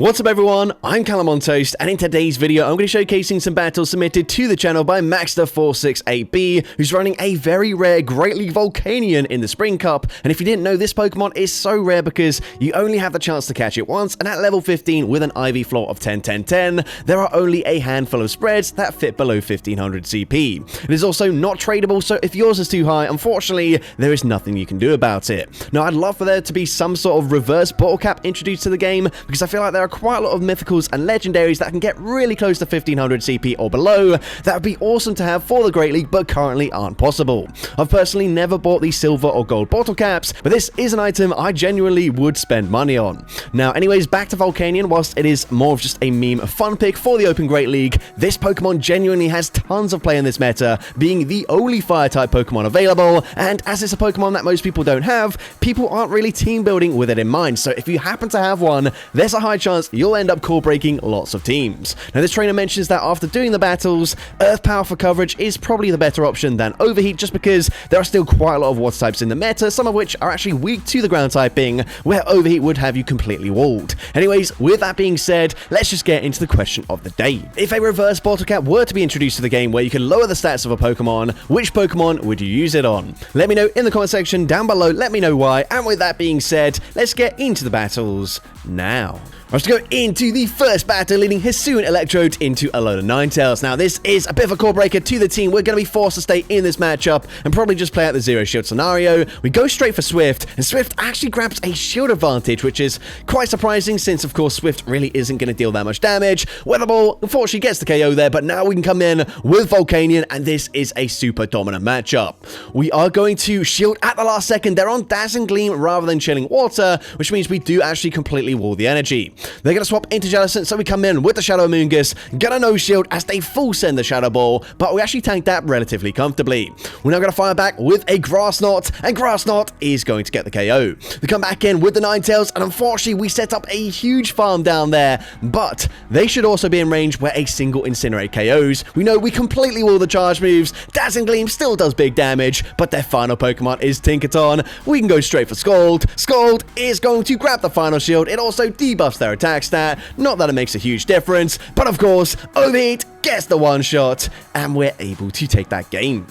What's up everyone, I'm CallumOnToast, and in today's video I'm going to be showcasing some battles submitted to the channel by Maxter468B, who's running a very rare Great League Volcanion in the Spring Cup. And if you didn't know, this Pokemon is so rare because you only have the chance to catch it once, and at level 15 with an IV floor of 10-10-10, there are only a handful of spreads that fit below 1500 CP. It is also not tradable, so if yours is too high, unfortunately there is nothing you can do about it. Now I'd love for there to be some sort of reverse bottle cap introduced to the game, because I feel like there are quite a lot of mythicals and legendaries that can get really close to 1500 CP or below. That would be awesome to have for the Great League, but currently aren't possible. I've personally never bought these silver or gold bottle caps, but this is an item I genuinely would spend money on. Now anyways, back to Volcanion. Whilst it is more of just a meme fun pick for the Open Great League, this Pokemon genuinely has tons of play in this meta, being the only fire type Pokemon available, and as it's a Pokemon that most people don't have, people aren't really team building with it in mind. So if you happen to have one, there's a high chance you'll end up Corebreaking lots of teams. Now this trainer mentions that after doing the battles, Earth Power for coverage is probably the better option than Overheat, just because there are still quite a lot of water types in the meta, some of which are actually weak to the ground typing, where Overheat would have you completely walled. Anyways, with that being said, let's just get into the question of the day. If a reverse bottle cap were to be introduced to the game where you can lower the stats of a Pokemon, which Pokemon would you use it on? Let me know in the comment section down below, let me know why, and with that being said, let's get into the battles now. Let's go into the first battle, leading Hisuian Electrode into a load of Ninetales. Now, this is a bit of a core breaker to the team. We're going to be forced to stay in this matchup and probably just play out the zero shield scenario. We go straight for Swift, and Swift actually grabs a shield advantage, which is quite surprising since, of course, Swift really isn't going to deal that much damage. Weather Ball, unfortunately, gets the KO there, but now we can come in with Volcanion, and this is a super dominant matchup. We are going to shield at the last second. They're on Dazzling Gleam rather than Chilling Water, which means we do actually completely wall the energy. They're going to swap into Jellicent, so we come in with the Shadow Amoonguss, get a no shield as they full send the Shadow Ball, but we actually tanked that relatively comfortably. We're now going to fire back with a Grass Knot, and Grass Knot is going to get the KO. We come back in with the Ninetales, and unfortunately we set up a huge farm down there, but they should also be in range where a single Incinerate KOs. We know we completely wall the charge moves. Dazzling Gleam still does big damage, but their final Pokemon is Tinkaton. We can go straight for Scald. Scald is going to grab the final shield. It also debuffs their attack stat. Not that it makes a huge difference, but of course, Overheat gets the one shot, and we're able to take that game.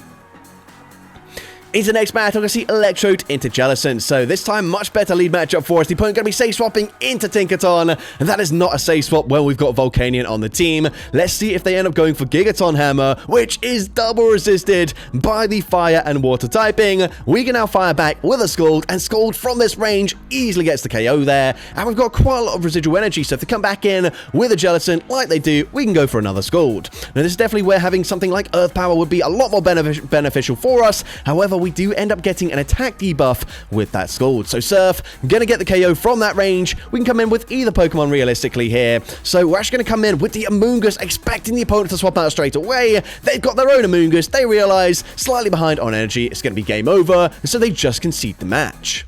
Into the next battle, we're going to see Electrode into Jellicent. So this time, much better lead matchup for us. The opponent going to be safe swapping into Tinkaton, and that is not a safe swap when we've got Volcanion on the team. Let's see if they end up going for Gigaton Hammer, which is double resisted by the fire and water typing. We can now fire back with a Scald, and Scald from this range easily gets the KO there. And we've got quite a lot of residual energy, so if they come back in with a Jellicent like they do, we can go for another Scald. Now this is definitely where having something like Earth Power would be a lot more beneficial for us. However, we do end up getting an attack debuff with that Scald. So Surf, gonna get the KO from that range. We can come in with either Pokemon realistically here. So we're actually gonna come in with the Amoonguss, expecting the opponent to swap out straight away. They've got their own Amoonguss. They realize slightly behind on energy. It's gonna be game over. So they just concede the match.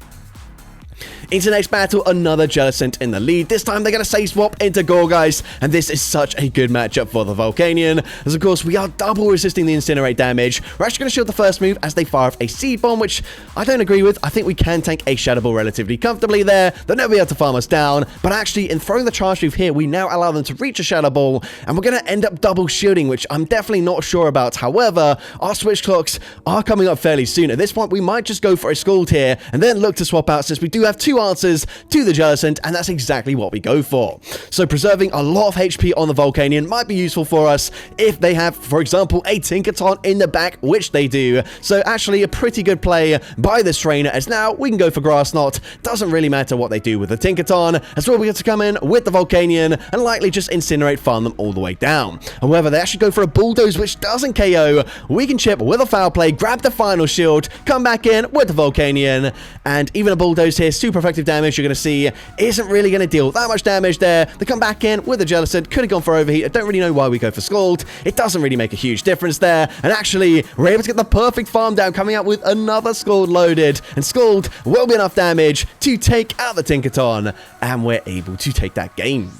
Into the next battle, another Jellicent in the lead. This time they're going to safe swap into Gourgeist, and this is such a good matchup for the Volcanion, as of course we are double resisting the Incinerate damage. We're actually going to shield the first move as they fire off a Seed Bomb, which I don't agree with. I think we can tank a Shadow Ball relatively comfortably there. They'll never be able to farm us down, but actually in throwing the charge move here, we now allow them to reach a Shadow Ball, and we're going to end up double shielding, which I'm definitely not sure about. However, our switch clocks are coming up fairly soon. At this point, we might just go for a Scald here, and then look to swap out, since we do have two answers to the Jellicent, and that's exactly what we go for. So preserving a lot of HP on the Volcanion might be useful for us if they have, for example, a Tinkaton in the back, which they do. So actually a pretty good play by this trainer, as now we can go for Grass Knot. Doesn't really matter what they do with the Tinkaton, as well we get to come in with the Volcanion and likely just Incinerate, farm them all the way down. However, they actually go for a Bulldoze, which doesn't KO. We can chip with a Foul Play, grab the final shield, come back in with the Volcanion, and even a Bulldoze here, super effective damage. You're going to see isn't really going to deal that much damage there. They come back in with a Jellicent, could have gone for Overheat. I don't really know why we go for Scald. It doesn't really make a huge difference there, and actually we're able to get the perfect farm down, coming out with another Scald loaded, and Scald will be enough damage to take out the Tinkaton, and we're able to take that game.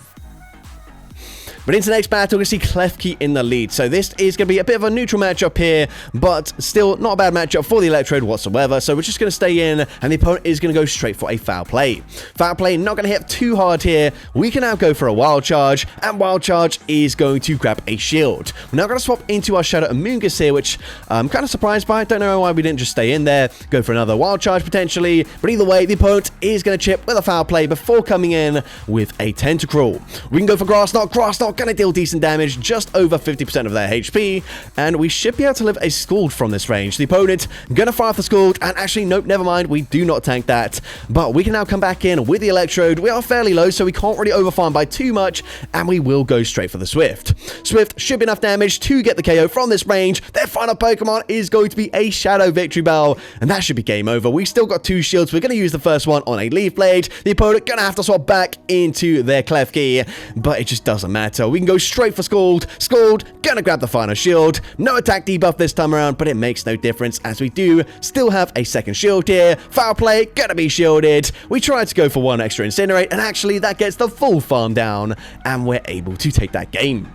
But into the next battle, we see Klefki in the lead. So this is going to be a bit of a neutral matchup here, but still not a bad matchup for the Electrode whatsoever. So we're just going to stay in, and the opponent is going to go straight for a foul play. Foul play, not going to hit too hard here. We can now go for a Wild Charge, and Wild Charge is going to grab a shield. We're now going to swap into our Shadow Amoonguss here, which I'm kind of surprised by. Don't know why we didn't just stay in there, go for another Wild Charge potentially. But either way, the opponent is going to chip with a foul play before coming in with a Tentacruel. We can go for Grass Knot. Grass Knot going to deal decent damage, just over 50% of their HP, and we should be able to live a Scald from this range. The opponent going to fire off the Scald, and actually, nope, never mind, we do not tank that. But we can now come back in with the Electrode. We are fairly low, so we can't really overfarm by too much, and we will go straight for the Swift. Swift should be enough damage to get the KO from this range. Their final Pokemon is going to be a Shadow Victory Bell, and that should be game over. We still got 2 shields. We're going to use the first one on a Leaf Blade. The opponent going to have to swap back into their Klefki, but it just doesn't matter. We can go straight for Scald. Scald going to grab the final shield. No attack debuff this time around, but it makes no difference as we do still have a second shield here. Foul play, going to be shielded. We tried to go for 1 extra Incinerate, and actually that gets the full farm down, and we're able to take that game.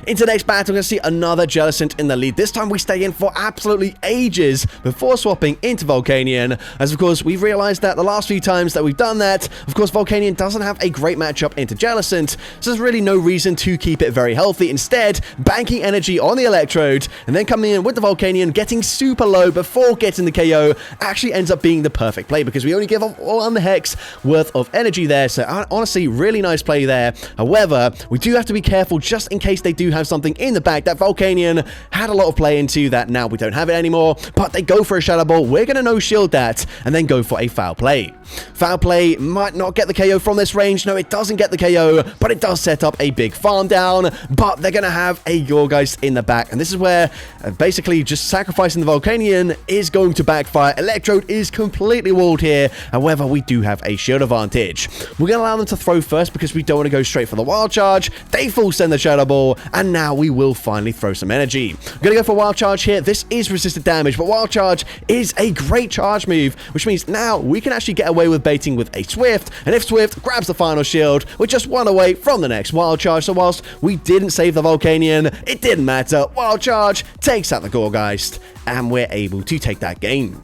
Into the next battle, we're going to see another Jellicent in the lead. This time we stay in for absolutely ages before swapping into Volcanion, as of course we've realized that the last few times that we've done that, of course Volcanion doesn't have a great matchup into Jellicent, so there's really no reason to keep it very healthy. Instead, banking energy on the Electrode, and then coming in with the Volcanion, getting super low before getting the KO, actually ends up being the perfect play, because we only give off 1 hex worth of energy there, so honestly, really nice play there. However, we do have to be careful just in case they do have something in the back that Volcanion had a lot of play into that now we don't have it anymore, but they go for a Shadow Ball. We're going to no-shield that and then go for a foul play. Foul play might not get the KO from this range. No, it doesn't get the KO, but it does set up a big farm down, but they're going to have a Gourgeist in the back, and this is where basically just sacrificing the Volcanion is going to backfire. Electrode is completely walled here. However, we do have a shield advantage. We're going to allow them to throw first because we don't want to go straight for the Wild Charge. They full send the Shadow Ball, and now we will finally throw some energy. We're going to go for Wild Charge here. This is resisted damage, but Wild Charge is a great charge move, which means now we can actually get away with baiting with a Swift, and if Swift grabs the final shield, we're just 1 away from the next Wild Charge. So whilst we didn't save the Volcanion, it didn't matter. Wild Charge takes out the Gourgeist, and we're able to take that game.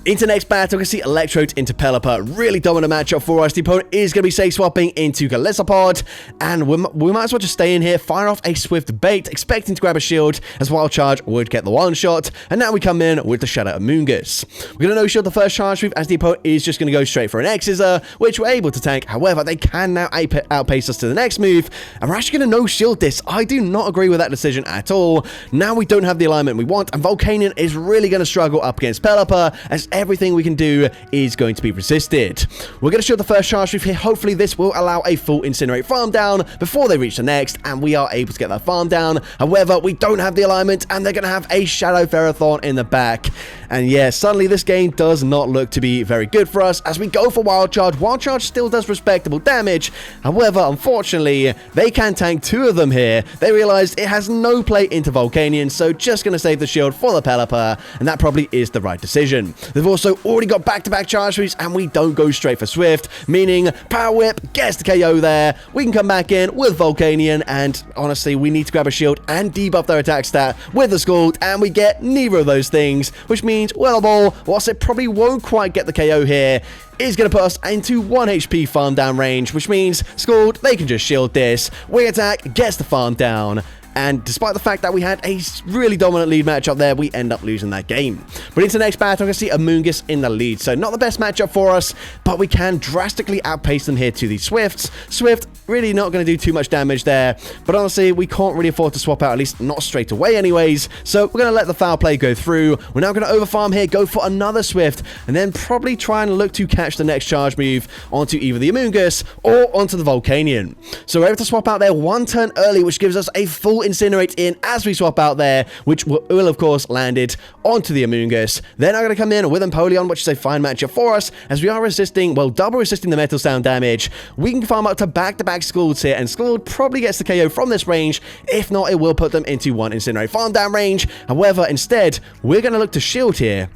Into the next battle, we can see Electrode into Pelipper. Really dominant matchup for us. The opponent is going to be safe swapping into Golisopod, and we might as well just stay in here, fire off a Swift bait, expecting to grab a shield, as Wild Charge would get the one shot, and now we come in with the Shadow Amoonguss. We're going to no-shield the first charge move, as the opponent is just going to go straight for an X-Scissor, which we're able to tank. However, they can now outpace us to the next move, and we're actually going to no-shield this. I do not agree with that decision at all. Now we don't have the alignment we want, and Volcanion is really going to struggle up against Pelipper, as everything we can do is going to be resisted. We're going to shield the first charge move here. Hopefully this will allow a full Incinerate farm down before they reach the next, and we are able to get that farm down. However, we don't have the alignment, and they're going to have a Shadow Ferrothorn in the back. And yeah, suddenly this game does not look to be very good for us as we go for Wild Charge. Wild Charge still does respectable damage. However, unfortunately, they can tank 2 of them here. They realized it has no play into Volcanion, so just going to save the shield for the Pelipper, and that probably is the right decision. They've also already got back-to-back charge moves, and we don't go straight for Swift, meaning Power Whip gets the KO there. We can come back in with Volcanion, and honestly, we need to grab a shield and debuff their attack stat with the Scald, and we get neither of those things, which means Weather Ball, whilst it probably won't quite get the KO here, is going to put us into 1 HP farm down range, which means Scald, they can just shield this. Wing Attack gets the farm down, and despite the fact that we had a really dominant lead matchup there, we end up losing that game. But into the next battle, I'm going to see Amoonguss in the lead. So not the best matchup for us, but we can drastically outpace them here to the Swifts. Swift really not going to do too much damage there, but honestly, we can't really afford to swap out, at least not straight away anyways. So we're going to let the foul play go through. We're now going to overfarm here, go for another Swift, and then probably try and look to catch the next charge move onto either the Amoonguss or onto the Volcanion. So we're able to swap out there 1 turn early, which gives us a full Incinerate in as we swap out there, which will of course landed onto the Amoonguss. Then I'm going to come in with Empoleon, which is a fine matchup for us, as we are resisting, well, double resisting the Metal Sound damage. We can farm up to back-to-back Scalds here, and Scald probably gets the KO from this range. If not, it will put them into 1 Incinerate farm down range. However, instead, we're going to look to shield here.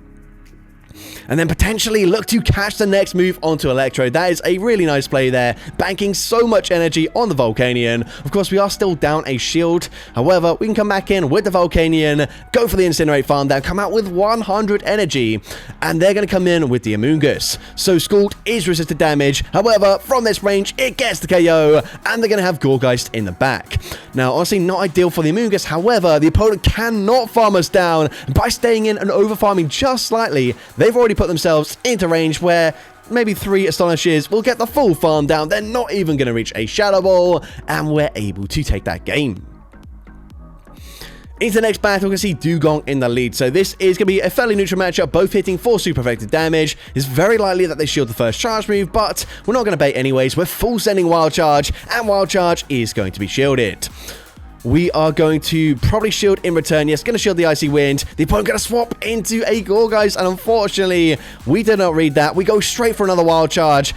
and then potentially look to catch the next move onto Electrode. That is a really nice play there, banking so much energy on the Volcanion. Of course, we are still down a shield. However, we can come back in with the Volcanion, go for the Incinerate farm down, come out with 100 energy, and they're going to come in with the Amoonguss. So Scald is resisted damage. However, from this range, it gets the KO, and they're going to have Gourgeist in the back. Now, honestly, not ideal for the Amoonguss. However, the opponent cannot farm us down. By staying in and over-farming just slightly, they've already put themselves into range where maybe 3 Astonishes will get the full farm down. They're not even going to reach a Shadow Ball, and we're able to take that game. Into the next battle, we can see Dugong in the lead. So this is going to be a fairly neutral matchup, both hitting for super effective damage. It's very likely that they shield the first charge move, but we're not going to bait anyways. We're full sending Wild Charge, and Wild Charge is going to be shielded. We are going to probably shield in return. Yes, going to shield the Icy Wind. The opponent going to swap into a Gourgeist, and unfortunately, we did not read that. We go straight for another Wild Charge,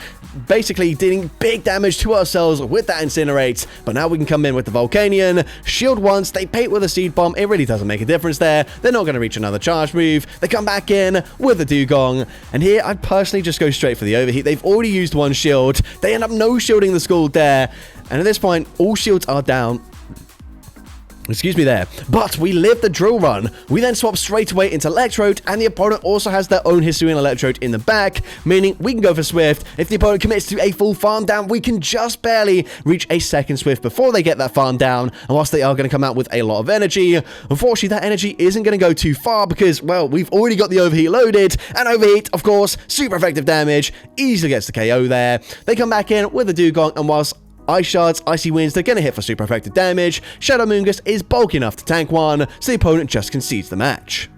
basically dealing big damage to ourselves with that Incinerate. But now we can come in with the Volcanion, shield once, they bait with a Seed Bomb. It really doesn't make a difference there. They're not going to reach another charge move. They come back in with the Dugong, and here I'd personally just go straight for the Overheat. They've already used one shield. They end up no shielding the Scald there, and at this point, all shields are down. Excuse me there. But we live the drill run. We then swap straight away into Electrode, and the opponent also has their own Hisuian Electrode in the back, meaning we can go for Swift. If the opponent commits to a full farm down, we can just barely reach a second Swift before they get that farm down, and whilst they are going to come out with a lot of energy, unfortunately that energy isn't going to go too far because, well, we've already got the Overheat loaded, and Overheat, of course, super effective damage, easily gets the KO there. They come back in with the Dugong, and whilst Ice Shards, Icy Winds, they're going to hit for super effective damage. Shadow Amoonguss is bulky enough to tank one, so the opponent just concedes the match.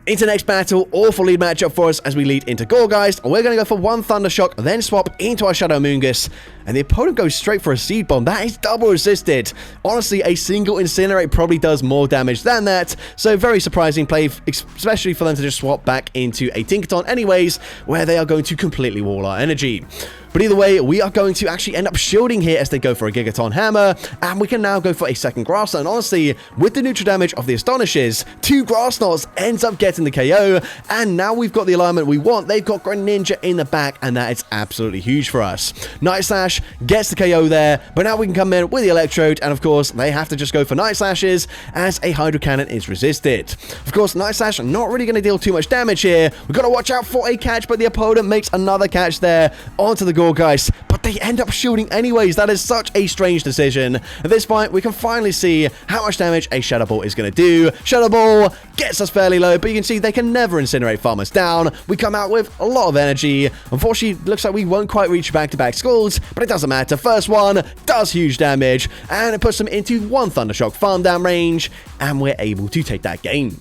Into the next battle, awful lead matchup for us as we lead into Gourgeist. We're going to go for one Thunder Shock, then swap into our Shadow Amoonguss, and the opponent goes straight for a Seed Bomb. That is double resisted. Honestly, a single Incinerate probably does more damage than that, so very surprising play, especially for them to just swap back into a Tinkaton anyways, where they are going to completely wall our energy. But either way, we are going to actually end up shielding here as they go for a Gigaton Hammer, and we can now go for a second Grass Knot. And honestly, with the neutral damage of the Astonishes, 2 Grass Knots ends up getting the KO, and now we've got the alignment we want. They've got Greninja in the back, and that is absolutely huge for us. Night Slash gets the KO there, but now we can come in with the Electrode, and of course, they have to just go for Night Slashes as a Hydro Cannon is resisted. Of course, Night Slash not really going to deal too much damage here. We've got to watch out for a catch, but the opponent makes another catch there onto the Gourgeist, but they end up shielding anyways. That is such a strange decision. At this point, we can finally see how much damage a Shadow Ball is going to do. Shadow Ball gets us fairly low, but you can see they can never Incinerate farm us down. We come out with a lot of energy. Unfortunately, looks like we won't quite reach back-to-back Scalds, but it doesn't matter. First one does huge damage, and it puts them into one Thundershock farm down range, and we're able to take that game.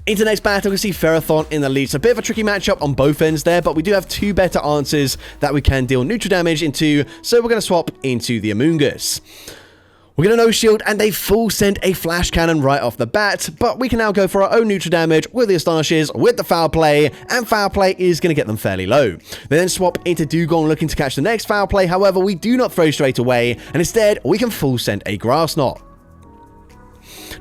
Into the next battle, we see Ferrothorn in the lead. It's a bit of a tricky matchup on both ends there, but we do have 2 better answers that we can deal neutral damage into, so we're going to swap into the Amoonguss. We're going to no-shield, and they full send a Flash Cannon right off the bat, but we can now go for our own neutral damage with the Astonishes, with the Foul Play, and Foul Play is going to get them fairly low. They then swap into Dugong looking to catch the next Foul Play. However, we do not throw straight away, and instead, we can full send a Grass Knot.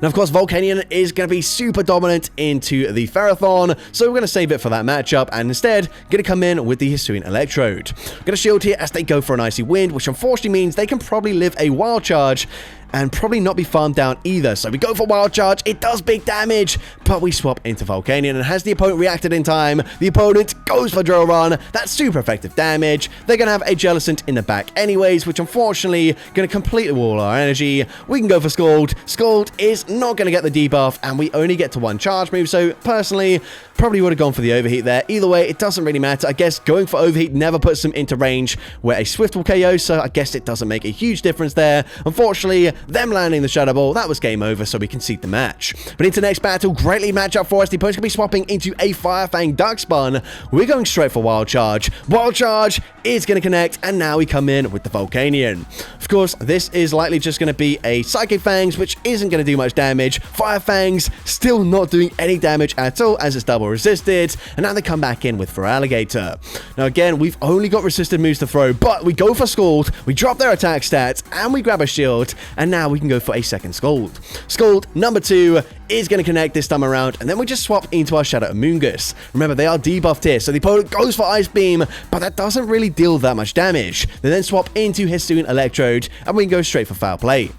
Now, of course, Volcanion is going to be super dominant into the Ferrothorn, so we're going to save it for that matchup, and instead, going to come in with the Hisuian Electrode. Going to shield here as they go for an Icy Wind, which unfortunately means they can probably live a Wild Charge, and probably not be farmed down either. So we go for Wild Charge, it does big damage, but we swap into Volcanion, and has the opponent reacted in time, the opponent goes for Drill Run. That's super effective damage. They're going to have a Jellicent in the back anyways, which unfortunately going to completely wall our energy. We can go for Scald. Scald is not going to get the debuff, and we only get to 1 charge move, so personally, probably would have gone for the Overheat there. Either way, it doesn't really matter. I guess going for Overheat never puts them into range where a Swift will KO, so I guess it doesn't make a huge difference there. Unfortunately, them landing the Shadow Ball, that was game over, so we concede the match. But into the next battle, great lead matchup for us. The opponent's going to be swapping into a Firefang Darkspawn. We're going straight for Wild Charge. Wild Charge is going to connect, and now we come in with the Volcanion. Of course, this is likely just going to be a Psychic Fangs, which isn't going to do much damage. Fire Fangs still not doing any damage at all, as it's double double resisted, and now they come back in with for Alligator. Now again, we've only got resisted moves to throw, but we go for Scald, we drop their attack stats, and we grab a shield, and now we can go for a second Scald. Scald number 2 is going to connect this time around, and then we just swap into our Shadow Amoonguss. Remember, they are debuffed here, so the opponent goes for Ice Beam, but that doesn't really deal that much damage. They then swap into Hisuian Electrode, and we can go straight for Foul Play.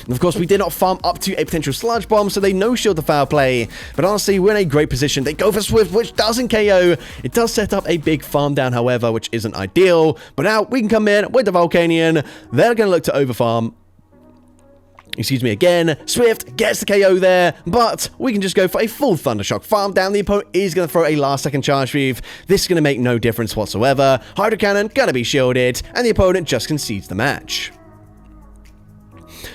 And of course, we did not farm up to a potential Sludge Bomb, so they no-shield the Foul Play. But honestly, we're in a great position. They go for Swift, which doesn't KO. It does set up a big farm down, however, which isn't ideal. But now we can come in with the Volcanion. They're going to look to overfarm. Excuse me again. Swift gets the KO there, but we can just go for a full Thundershock farm down. The opponent is going to throw a last-second Charge Weave. This is going to make no difference whatsoever. Hydro Cannon going to be shielded, and the opponent just concedes the match.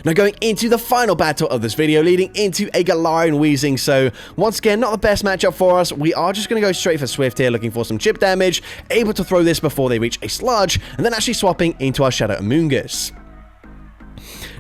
Now going into the final battle of this video, leading into a Galarian Weezing. So once again, not the best matchup for us. We are just going to go straight for Swift here, looking for some chip damage, able to throw this before they reach a Sludge, and then actually swapping into our Shadow Amoonguss.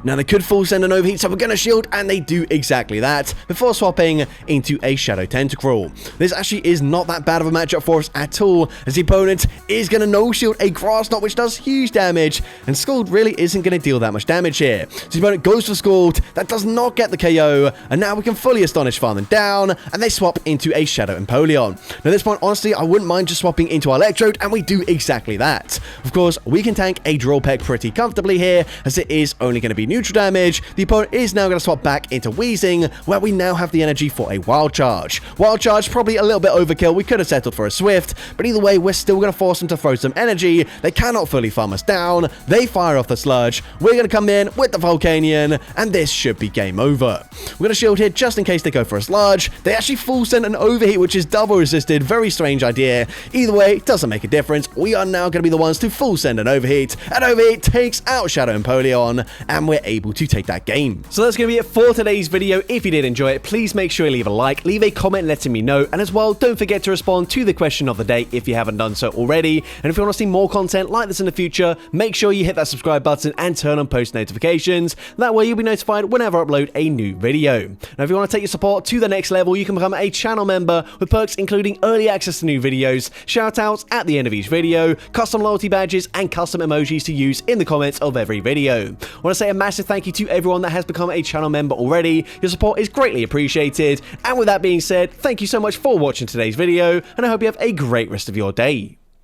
Now they could full send an overheat, so we're going to shield, and they do exactly that, before swapping into a Shadow Tentacruel. This actually is not that bad of a matchup for us at all, as the opponent is going to no-shield a Grass Knot, which does huge damage, and Scald really isn't going to deal that much damage here. So the opponent goes for Scald, that does not get the KO, and now we can fully Astonish farm them down, and they swap into a Shadow Empoleon. Now at this point, honestly, I wouldn't mind just swapping into our Electrode, and we do exactly that. Of course, we can tank a Drill Peck pretty comfortably here, as it is only going to be neutral damage. The opponent is now going to swap back into Weezing, where we now have the energy for a Wild Charge. Wild Charge, probably a little bit overkill. We could have settled for a Swift, but either way, we're still going to force them to throw some energy. They cannot fully farm us down. They fire off the Sludge. We're going to come in with the Volcanion, and this should be game over. We're going to shield here just in case they go for a Sludge. They actually full send an Overheat, which is double resisted. Very strange idea. Either way, it doesn't make a difference. We are now going to be the ones to full send an Overheat. An Overheat takes out Shadow Empoleon, and we're able to take that game. So that's going to be it for today's video. If you did enjoy it, please make sure you leave a like, leave a comment letting me know, and as well, don't forget to respond to the question of the day if you haven't done so already. And if you want to see more content like this in the future, make sure you hit that subscribe button and turn on post notifications. That way you'll be notified whenever I upload a new video. Now if you want to take your support to the next level, you can become a channel member with perks including early access to new videos, shoutouts at the end of each video, custom loyalty badges, and custom emojis to use in the comments of every video. I want to say a massive thank you to everyone that has become a channel member already. Your support is greatly appreciated. And with that being said, thank you so much for watching today's video, and I hope you have a great rest of your day.